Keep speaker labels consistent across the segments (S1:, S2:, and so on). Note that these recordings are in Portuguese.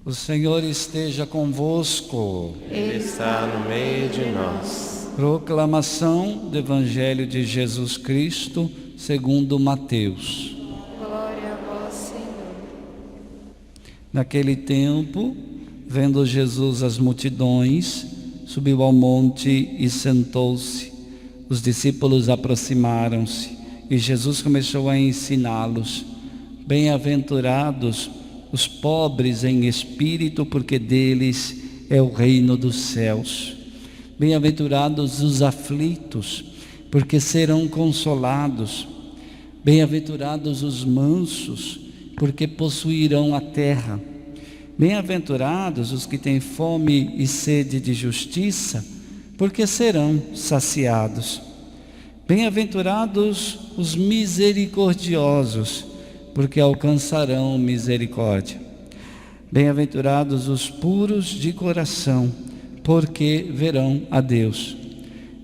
S1: O Senhor esteja convosco.
S2: Ele está no meio de nós.
S1: Proclamação do Evangelho de Jesus Cristo, segundo Mateus.
S2: Glória a vós, Senhor.
S1: Naquele tempo, vendo Jesus as multidões, subiu ao monte e sentou-se. Os discípulos aproximaram-se e Jesus começou a ensiná-los. Bem-aventurados os pobres em espírito, porque deles é o reino dos céus. Bem-aventurados os aflitos, porque serão consolados. Bem-aventurados os mansos, porque possuirão a terra. Bem-aventurados os que têm fome e sede de justiça, porque serão saciados. Bem-aventurados os misericordiosos, porque alcançarão misericórdia. Bem-aventurados os puros de coração, porque verão a Deus.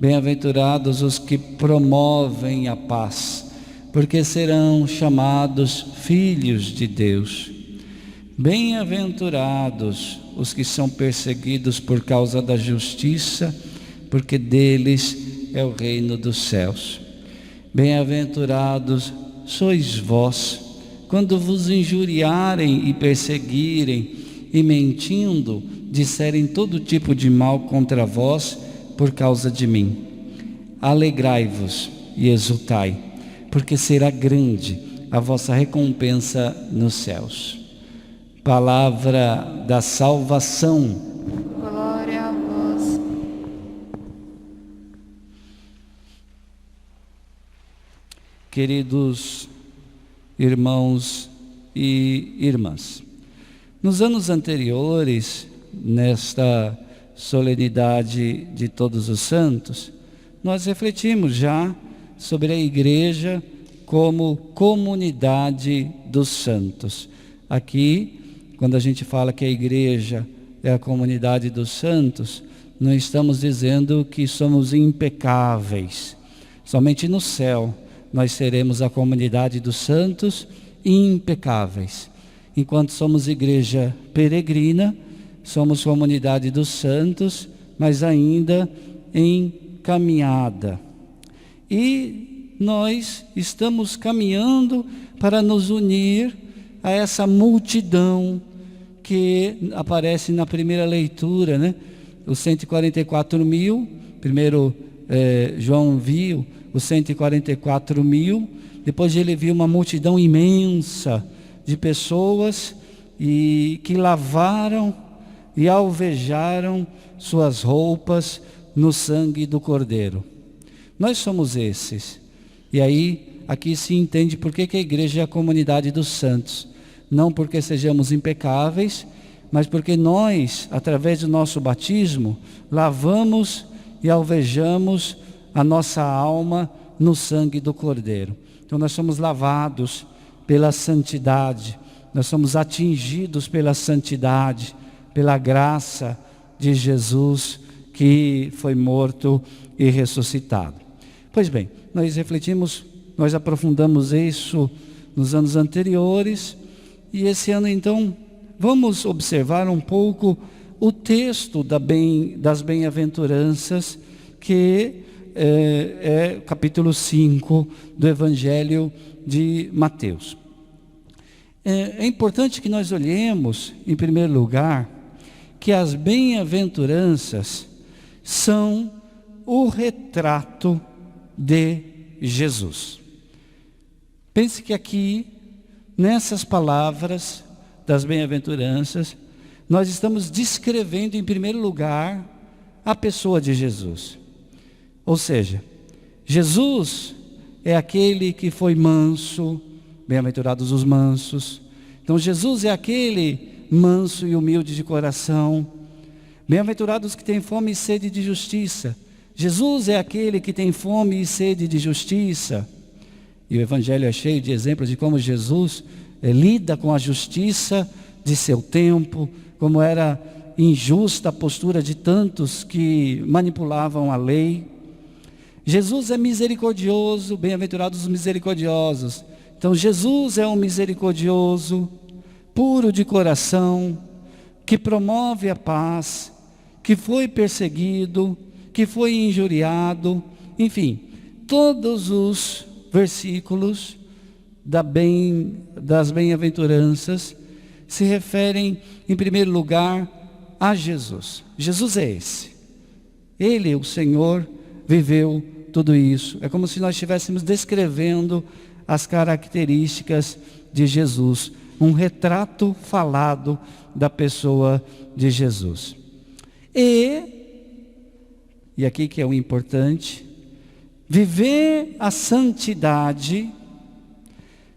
S1: Bem-aventurados os que promovem a paz, porque serão chamados filhos de Deus. Bem-aventurados os que são perseguidos por causa da justiça, porque deles é o reino dos céus. Bem-aventurados sois vós, quando vos injuriarem e perseguirem, e mentindo, disserem todo tipo de mal contra vós por causa de mim. Alegrai-vos e exultai, porque será grande a vossa recompensa nos céus. Palavra da salvação.
S2: Glória a vós.
S1: Queridos irmãos e irmãs, nos anos anteriores, nesta solenidade de Todos os Santos, nós refletimos já sobre a igreja como comunidade dos santos. Aqui, quando a gente fala que a igreja é a comunidade dos santos, não estamos dizendo que somos impecáveis. Somente no céu nós seremos a comunidade dos santos impecáveis. Enquanto somos igreja peregrina, somos comunidade dos santos, mas ainda em caminhada. E nós estamos caminhando para nos unir a essa multidão que aparece na primeira leitura, né? Os 144 mil, primeiro João viu os 144 mil, depois ele viu uma multidão imensa de pessoas e que lavaram e alvejaram suas roupas no sangue do Cordeiro. Nós somos esses. E aí, aqui se entende por que a igreja é a comunidade dos santos. Não porque sejamos impecáveis, mas porque nós, através do nosso batismo, lavamos e alvejamos a nossa alma no sangue do Cordeiro. Então nós somos lavados pela santidade, nós somos atingidos pela santidade, pela graça de Jesus que foi morto e ressuscitado. Pois bem, nós refletimos, nós aprofundamos isso nos anos anteriores, e esse ano então vamos observar um pouco o texto das bem-aventuranças, que é capítulo 5 do Evangelho de Mateus. É importante que nós olhemos, em primeiro lugar, que as bem-aventuranças são o retrato de Jesus. Pense que aqui, nessas palavras das bem-aventuranças, nós estamos descrevendo, em primeiro lugar, a pessoa de Jesus. Ou seja, Jesus é aquele que foi manso, bem-aventurados os mansos. Então Jesus é aquele manso e humilde de coração. Bem-aventurados que têm fome e sede de justiça. Jesus é aquele que tem fome e sede de justiça. E o Evangelho é cheio de exemplos de como Jesus lida com a justiça de seu tempo, como era injusta a postura de tantos que manipulavam a lei. Jesus é misericordioso, bem-aventurados os misericordiosos. Então Jesus é um misericordioso, puro de coração, que promove a paz, que foi perseguido, que foi injuriado, enfim, todos os versículos das bem-aventuranças se referem, em primeiro lugar, a Jesus. Jesus é esse. Ele, o Senhor, viveu tudo isso. É como se nós estivéssemos descrevendo as características de Jesus, um retrato falado da pessoa de Jesus. E aqui que é o importante, viver a santidade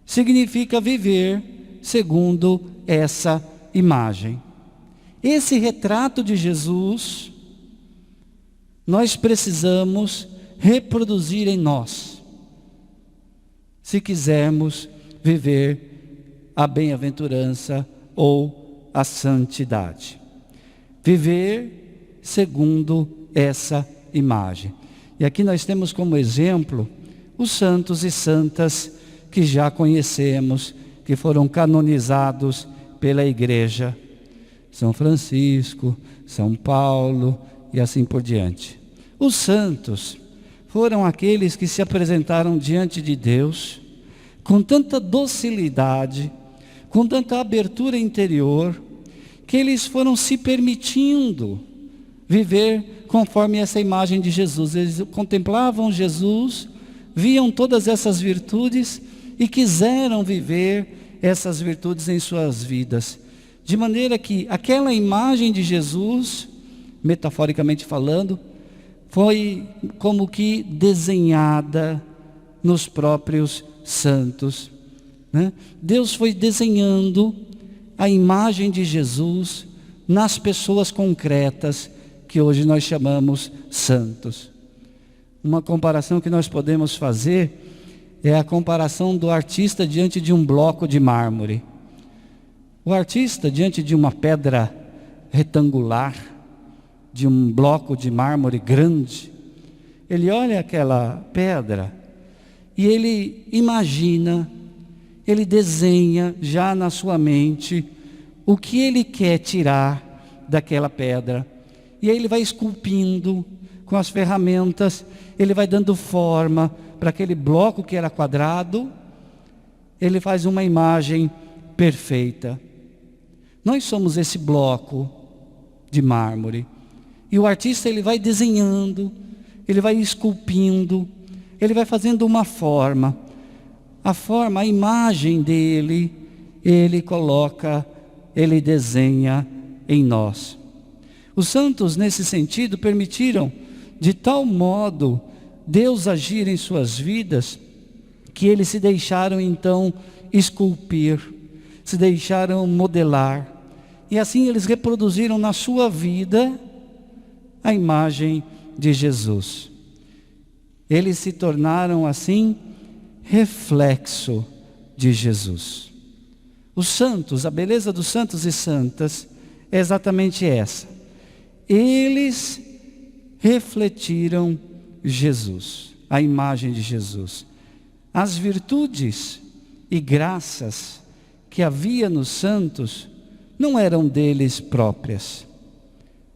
S1: significa viver segundo essa imagem. Esse retrato de Jesus, nós precisamos reproduzir em nós, se quisermos viver a bem-aventurança ou a santidade. Viver segundo essa imagem. E aqui nós temos como exemplo os santos e santas que já conhecemos, que foram canonizados pela Igreja. São Francisco, São Paulo e assim por diante. Os santos foram aqueles que se apresentaram diante de Deus com tanta docilidade, com tanta abertura interior, que eles foram se permitindo viver conforme essa imagem de Jesus. Eles contemplavam Jesus, viam todas essas virtudes e quiseram viver essas virtudes em suas vidas. De maneira que aquela imagem de Jesus, metaforicamente falando, foi como que desenhada nos próprios santos, né? Deus foi desenhando a imagem de Jesus nas pessoas concretas que hoje nós chamamos santos. Uma comparação que nós podemos fazer é a comparação do artista diante de um bloco de mármore. O artista diante de uma pedra retangular, de um bloco de mármore grande, ele olha aquela pedra e ele imagina, ele desenha já na sua mente o que ele quer tirar daquela pedra. E aí ele vai esculpindo com as ferramentas, ele vai dando forma para aquele bloco que era quadrado, ele faz uma imagem perfeita. Nós somos esse bloco de mármore. E o artista ele vai desenhando, ele vai esculpindo, ele vai fazendo uma forma. A forma, a imagem dele, ele coloca, ele desenha em nós. Os santos, nesse sentido, permitiram de tal modo Deus agir em suas vidas, que eles se deixaram então esculpir, se deixaram modelar. E assim eles reproduziram na sua vida a imagem de Jesus. Eles se tornaram assim reflexo de Jesus. Os santos, a beleza dos santos e santas é exatamente essa. Eles refletiram Jesus, a imagem de Jesus. As virtudes e graças que havia nos santos não eram deles próprias,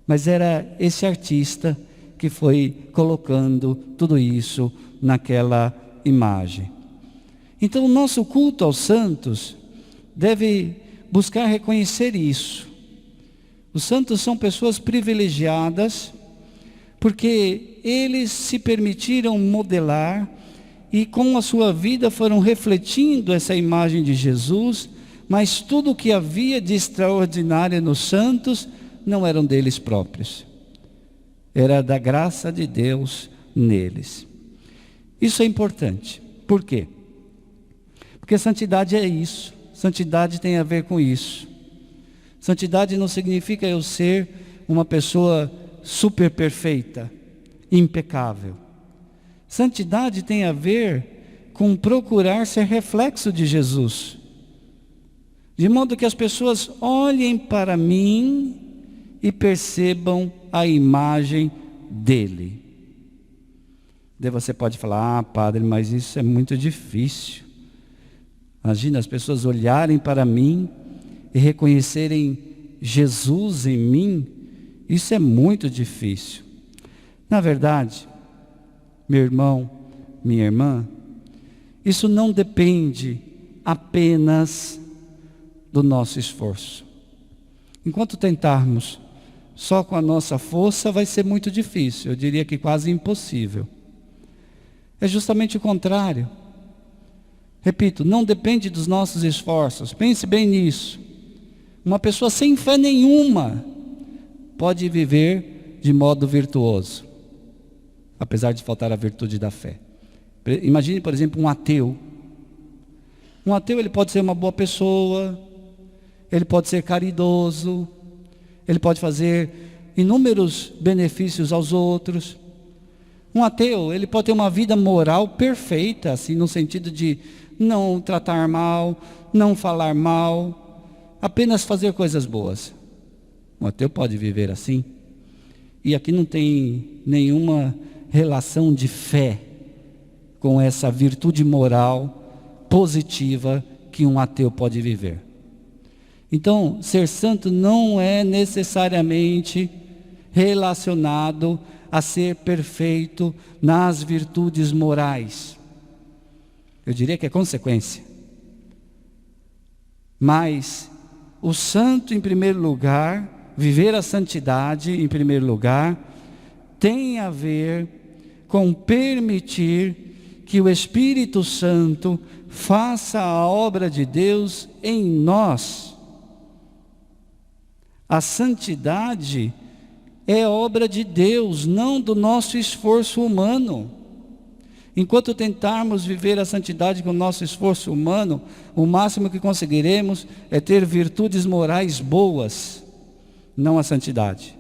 S1: mas era esse artista que foi colocando tudo isso naquela imagem. Então o nosso culto aos santos deve buscar reconhecer isso. Os santos são pessoas privilegiadas, porque eles se permitiram modelar e com a sua vida foram refletindo essa imagem de Jesus, mas tudo o que havia de extraordinário nos santos não eram deles próprios. Era da graça de Deus neles. Isso é importante. Por quê? Porque santidade é isso. Santidade tem a ver com isso. Santidade não significa eu ser uma pessoa super perfeita, impecável. Santidade tem a ver com procurar ser reflexo de Jesus. De modo que as pessoas olhem para mim e percebam a imagem dele. Daí você pode falar, padre, mas isso é muito difícil. Imagina as pessoas olharem para mim e reconhecerem Jesus em mim, isso é muito difícil. Na verdade, meu irmão, minha irmã, isso não depende apenas do nosso esforço. Enquanto tentarmos só com a nossa força, vai ser muito difícil, eu diria que quase impossível. É justamente o contrário. Repito, não depende dos nossos esforços, pense bem nisso. Uma pessoa sem fé nenhuma pode viver de modo virtuoso, apesar de faltar a virtude da fé. Imagine, por exemplo, um ateu. Um ateu, ele pode ser uma boa pessoa, ele pode ser caridoso, ele pode fazer inúmeros benefícios aos outros. Um ateu, ele pode ter uma vida moral perfeita, assim, no sentido de não tratar mal, não falar mal, apenas fazer coisas boas. Um ateu pode viver assim. E aqui não tem nenhuma relação de fé com essa virtude moral positiva que um ateu pode viver. Então, ser santo não é necessariamente relacionado a ser perfeito nas virtudes morais. Eu diria que é consequência. Mas o santo, em primeiro lugar, viver a santidade, em primeiro lugar, tem a ver com permitir que o Espírito Santo faça a obra de Deus em nós. A santidade é obra de Deus, não do nosso esforço humano. Enquanto tentarmos viver a santidade com o nosso esforço humano, o máximo que conseguiremos é ter virtudes morais boas, não a santidade.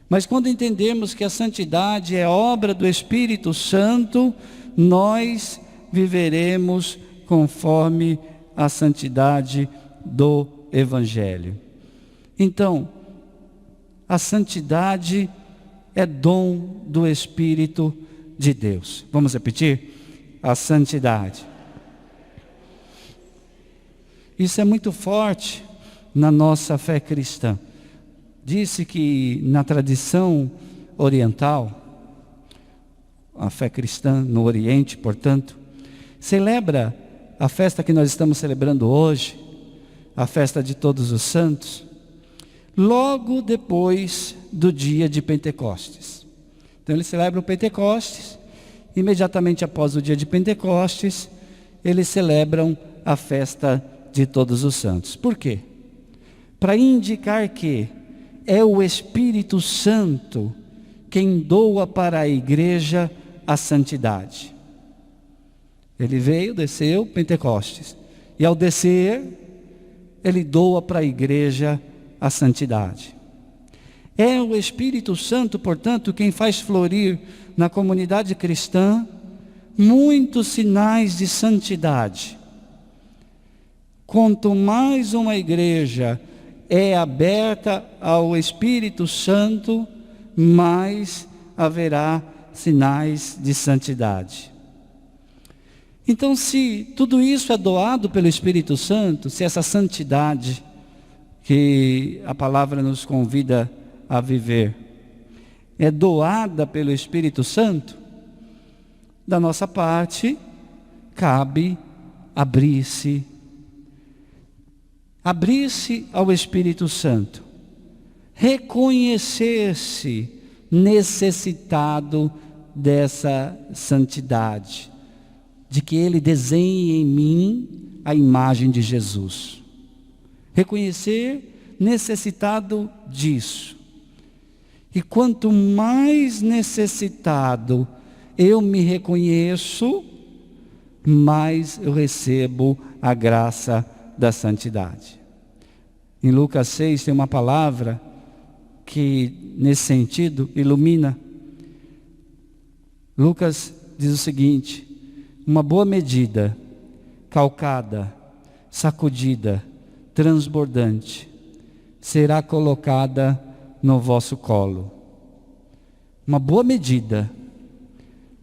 S1: Mas quando entendemos que a santidade é obra do Espírito Santo, nós viveremos conforme a santidade do Evangelho. Então, a santidade é dom do Espírito de Deus. Vamos repetir? A santidade. Isso é muito forte na nossa fé cristã. Disse que na tradição oriental, a fé cristã no Oriente, portanto, celebra a festa que nós estamos celebrando hoje, a festa de Todos os Santos, logo depois do dia de Pentecostes. Então eles celebram o Pentecostes, imediatamente após o dia de Pentecostes, eles celebram a festa de Todos os Santos. Por quê? Para indicar que é o Espírito Santo quem doa para a igreja a santidade. Ele veio, desceu, Pentecostes. E ao descer, ele doa para a igreja a santidade. É o Espírito Santo, portanto, quem faz florir na comunidade cristã muitos sinais de santidade. Quanto mais uma igreja é aberta ao Espírito Santo, mais haverá sinais de santidade. Então, se tudo isso é doado pelo Espírito Santo, se essa santidade que a palavra nos convida a viver é doada pelo Espírito Santo, da nossa parte cabe abrir-se ao Espírito Santo, reconhecer-se necessitado dessa santidade, de que Ele desenhe em mim a imagem de Jesus. Reconhecer necessitado disso. E quanto mais necessitado eu me reconheço, mais eu recebo a graça da santidade. Em Lucas 6 tem uma palavra que nesse sentido ilumina. Lucas diz o seguinte: uma boa medida, calcada, sacudida, transbordante, será colocada no vosso colo. Uma boa medida.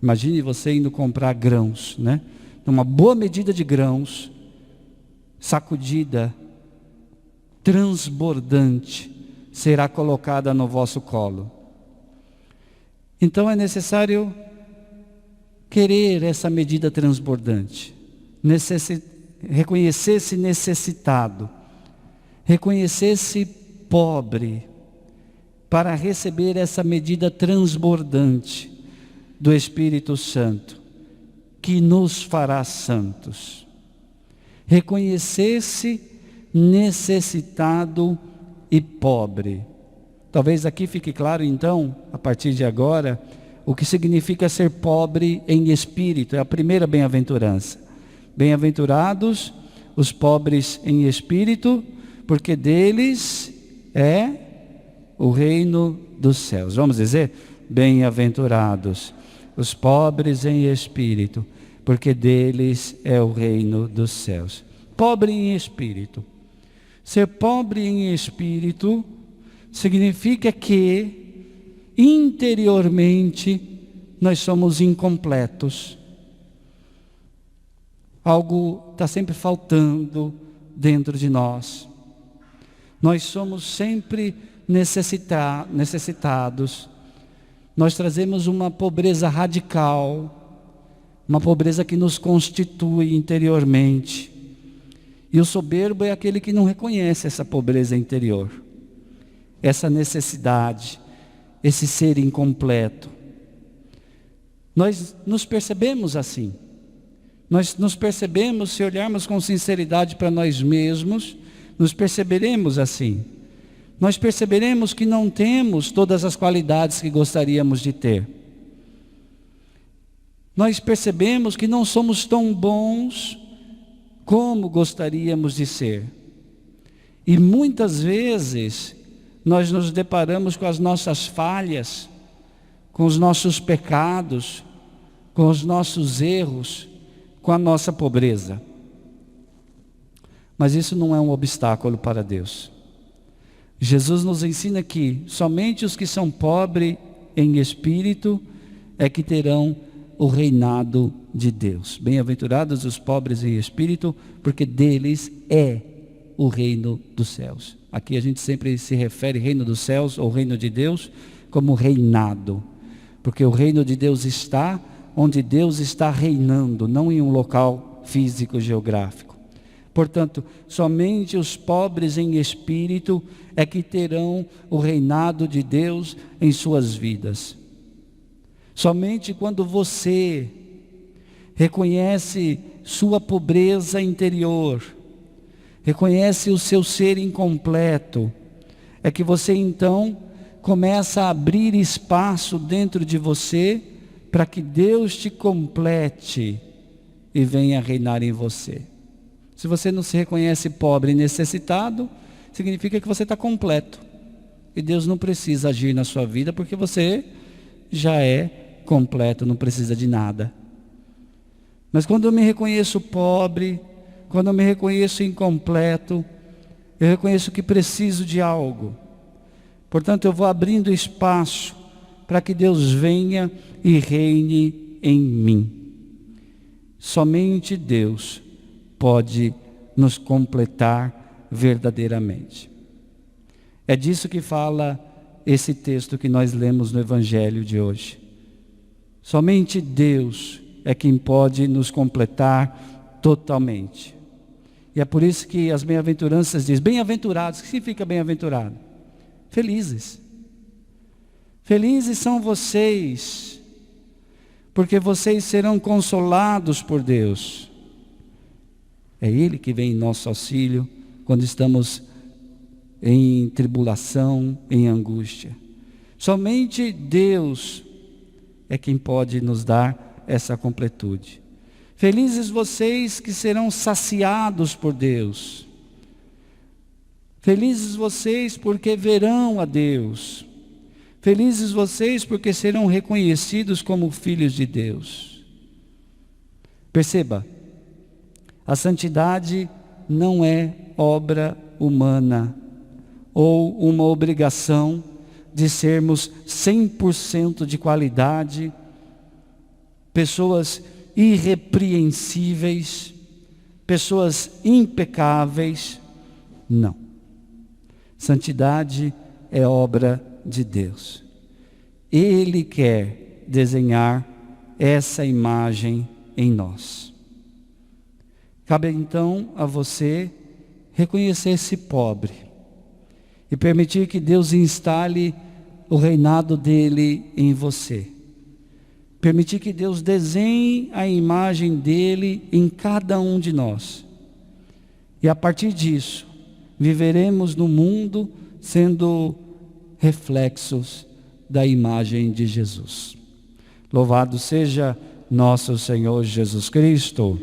S1: Imagine você indo comprar grãos, né? Uma boa medida de grãos, sacudida, transbordante será colocada no vosso colo. Então é necessário querer essa medida transbordante, reconhecer-se necessitado, reconhecer-se pobre, para receber essa medida transbordante do Espírito Santo, que nos fará santos. Reconhecer-se necessitado e pobre. Talvez aqui fique claro então, a partir de agora, o que significa ser pobre em espírito. É a primeira bem-aventurança. Bem-aventurados os pobres em espírito, porque deles é o reino dos céus. Vamos dizer? Bem-aventurados os pobres em espírito, porque deles é o reino dos céus. Pobre em espírito. Ser pobre em espírito significa que interiormente nós somos incompletos. Algo está sempre faltando dentro de nós. Nós somos sempre necessitados. Nós trazemos uma pobreza radical, uma pobreza que nos constitui interiormente. E o soberbo é aquele que não reconhece essa pobreza interior, essa necessidade, esse ser incompleto. Nós nos percebemos assim. Nós nos percebemos, se olharmos com sinceridade para nós mesmos, nos perceberemos assim. Nós perceberemos que não temos todas as qualidades que gostaríamos de ter. Nós percebemos que não somos tão bons como gostaríamos de ser. E muitas vezes nós nos deparamos com as nossas falhas, com os nossos pecados, com os nossos erros, com a nossa pobreza. Mas isso não é um obstáculo para Deus. Jesus nos ensina que somente os que são pobres em espírito é que terão o reinado de Deus. Bem-aventurados os pobres em espírito, porque deles é o reino dos céus. Aqui a gente sempre se refere reino dos céus ou reino de Deus como reinado, porque o reino de Deus está onde Deus está reinando, não em um local físico geográfico. Portanto, somente os pobres em espírito é que terão o reinado de Deus em suas vidas. Somente quando você reconhece sua pobreza interior, reconhece o seu ser incompleto, é que você então começa a abrir espaço dentro de você para que Deus te complete e venha reinar em você. Se você não se reconhece pobre e necessitado, significa que você está completo. E Deus não precisa agir na sua vida porque você já é completo, não precisa de nada. Mas quando eu me reconheço pobre, quando eu me reconheço incompleto, eu reconheço que preciso de algo. Portanto, eu vou abrindo espaço para que Deus venha e reine em mim. Somente Deus pode nos completar verdadeiramente. É disso que fala esse texto que nós lemos no Evangelho de hoje. Somente Deus é quem pode nos completar totalmente. E é por isso que as bem-aventuranças dizem, bem-aventurados, o que significa bem-aventurado? Felizes. Felizes são vocês, porque vocês serão consolados por Deus. É Ele que vem em nosso auxílio quando estamos em tribulação, em angústia. Somente Deus é quem pode nos dar essa completude. Felizes vocês que serão saciados por Deus. Felizes vocês porque verão a Deus. Felizes vocês porque serão reconhecidos como filhos de Deus. Perceba, a santidade não é obra humana ou uma obrigação de sermos 100% de qualidade, pessoas irrepreensíveis, pessoas impecáveis. Não. Santidade é obra de Deus. Ele quer desenhar essa imagem em nós. Cabe então a você reconhecer-se pobre e permitir que Deus instale o reinado dele em você. Permitir que Deus desenhe a imagem dele em cada um de nós. E a partir disso, viveremos no mundo sendo reflexos da imagem de Jesus. Louvado seja nosso Senhor Jesus Cristo.